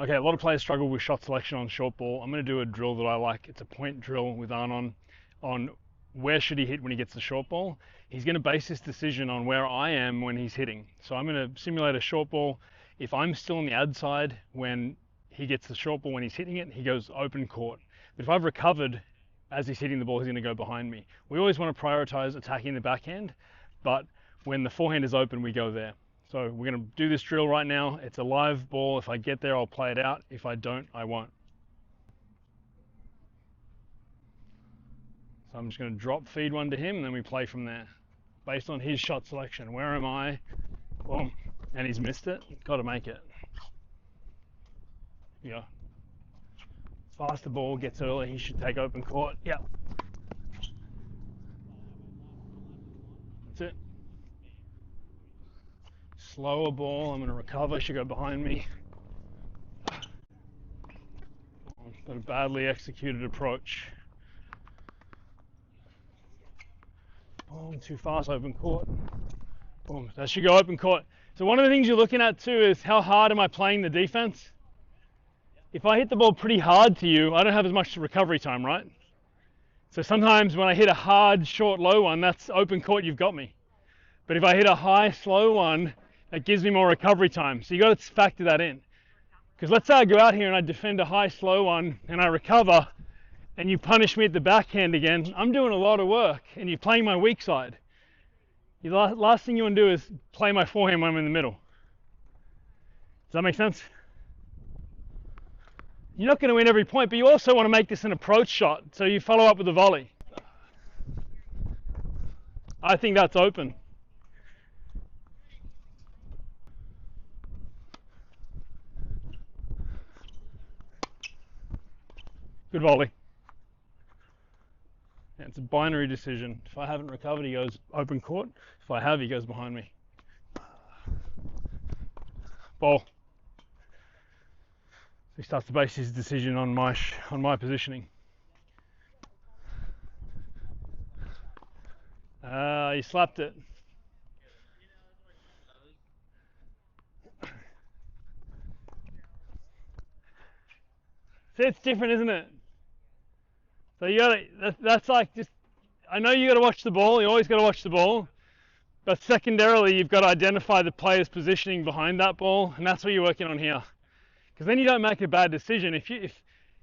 Okay, a lot of players struggle with shot selection on short ball. I'm going to do a drill that I like. It's a point drill with Arnon on where should he hit when he gets the short ball. He's going to base his decision on where I am when he's hitting. So I'm going to simulate a short ball. If I'm still on the ad side when he gets the short ball, when he's hitting it, he goes open court. But if I've recovered as he's hitting the ball, he's going to go behind me. We always want to prioritize attacking the backhand, but when the forehand is open, we go there. So we're going to do this drill right now. It's a live ball. If I get there, I'll play it out. If I don't, I won't. So I'm just going to drop feed one to him, and then we play from there. Based on his shot selection. Where am I? Boom. And he's missed it. Got to make it. Yeah. Faster ball, gets early. He should take open court. Yep. That's it. Slower ball, I'm going to recover, should go behind me. Got a badly executed approach. Boom, too fast, open court. Boom, that should go open court. So one of the things you're looking at too is how hard am I playing the defense? If I hit the ball pretty hard to you, I don't have as much recovery time, right? So sometimes when I hit a hard, short, low one, that's open court, you've got me. But if I hit a high, slow one, that gives me more recovery time. So you got to factor that in. Because let's say I go out here and I defend a high, slow one and I recover and you punish me at the backhand again, I'm doing a lot of work and you're playing my weak side. The last thing you want to do is play my forehand when I'm in the middle. Does that make sense? You're not going to win every point, but you also want to make this an approach shot. So you follow up with a volley. I think that's open. Good volley. Yeah, it's a binary decision. If I haven't recovered, he goes open court. If I have, he goes behind me. Ball. He starts to base his decision on my positioning. He slapped it. See, it's different, isn't it? So you gotta, that's like just, I know you gotta watch the ball, you always gotta watch the ball, but secondarily you've got to identify the player's positioning behind that ball, and that's what you're working on here. Because then you don't make a bad decision. If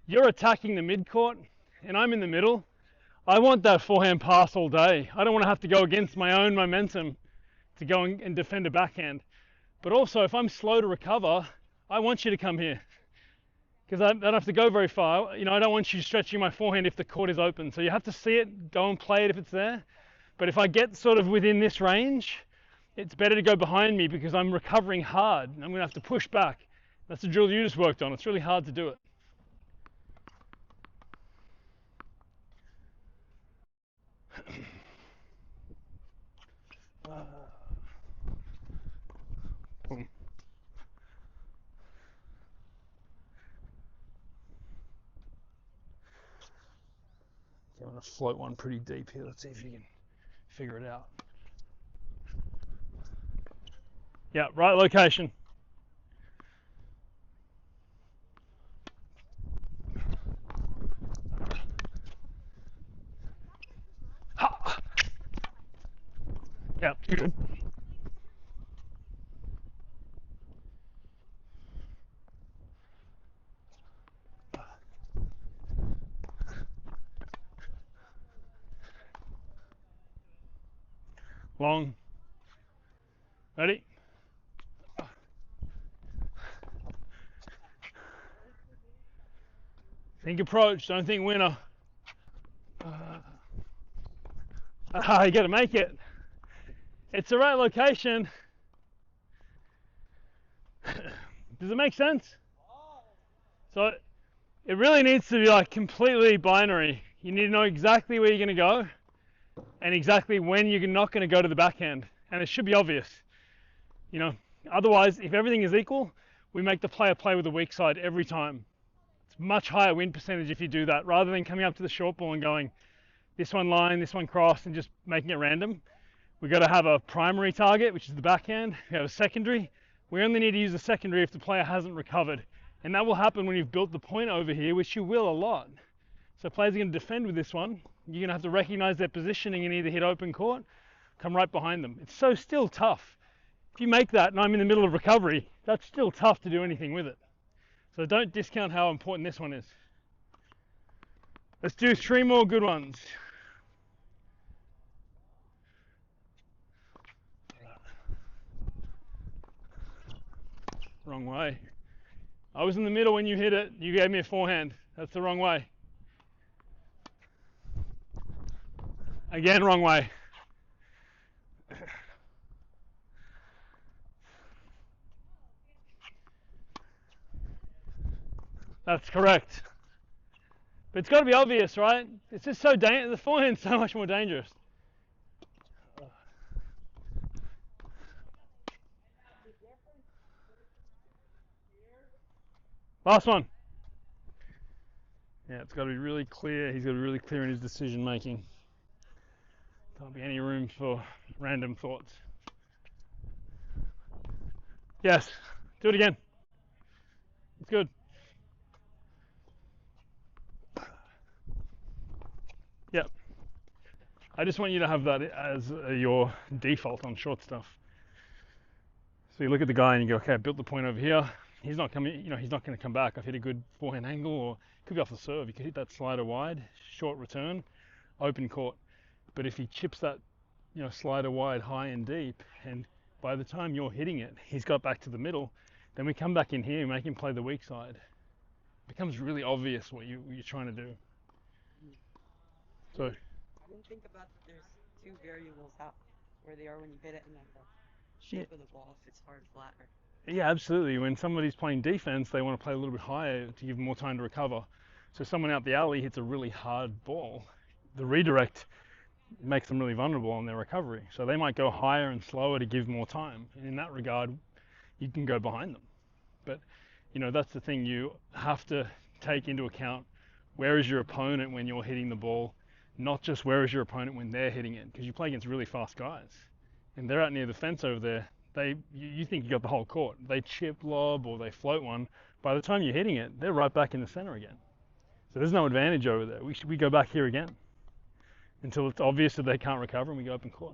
you're attacking the mid-court and I'm in the middle, I want that forehand pass all day. I don't want to have to go against my own momentum to go and defend a backhand. But also, if I'm slow to recover, I want you to come here. Because I don't have to go very far. I don't want you stretching my forehand if the court is open. So you have to see it, go and play it if it's there. But if I get sort of within this range, it's better to go behind me because I'm recovering hard. I'm going to have to push back. That's the drill you just worked on. It's really hard to do it. Boom. I'm going to float one pretty deep here. Let's see if you can figure it out. Yeah, right location. Ha! Yeah, good. Long. Ready? Think approach, don't think winner. You got to make it. It's the right location. Does it make sense? So it really needs to be like completely binary. You need to know exactly where you're going to go and exactly when you're not going to go to the backhand. And it should be obvious. Otherwise, if everything is equal, we make the player play with the weak side every time. It's much higher win percentage if you do that, rather than coming up to the short ball and going this one line, this one cross, and just making it random. We've got to have a primary target, which is the backhand. We have a secondary. We only need to use the secondary if the player hasn't recovered. And that will happen when you've built the point over here, which you will a lot. So players are going to defend with this one. You're going to have to recognize their positioning and either hit open court, come right behind them. It's so still tough. If you make that and I'm in the middle of recovery, that's still tough to do anything with it. So don't discount how important this one is. Let's do 3 more good ones. Wrong way. I was in the middle when you hit it. You gave me a forehand. That's the wrong way. Again, wrong way. That's correct. But it's got to be obvious, right? It's just so dangerous. The forehand's so much more dangerous. Last one. Yeah, it's got to be really clear. He's got to be really clear in his decision making. Can't be any room for random thoughts. Yes, do it again. It's good. Yep. I just want you to have that as your default on short stuff. So you look at the guy and you go, okay, I built the point over here. He's not coming, he's not going to come back. I've hit a good forehand angle, or it could be off the serve. You could hit that slider wide, short return, open court. But if he chips that, slider wide, high and deep, and by the time you're hitting it, he's got back to the middle, then we come back in here and make him play the weak side. It becomes really obvious what you're trying to do. So I didn't think about that there's 2 variables out where they are when you hit it and then the shape of the ball, if it's hard, flat, or... Yeah, absolutely. When somebody's playing defense, they want to play a little bit higher to give them more time to recover. So someone out the alley hits a really hard ball. The redirect makes them really vulnerable on their recovery. So they might go higher and slower to give more time. And in that regard, you can go behind them. But, that's the thing. You have to take into account where is your opponent when you're hitting the ball, not just where is your opponent when they're hitting it. Because you play against really fast guys. And they're out near the fence over there. You think you got the whole court. They chip lob or they float one. By the time you're hitting it, they're right back in the center again. So there's no advantage over there. We go back here again until it's obvious that they can't recover and we go open court.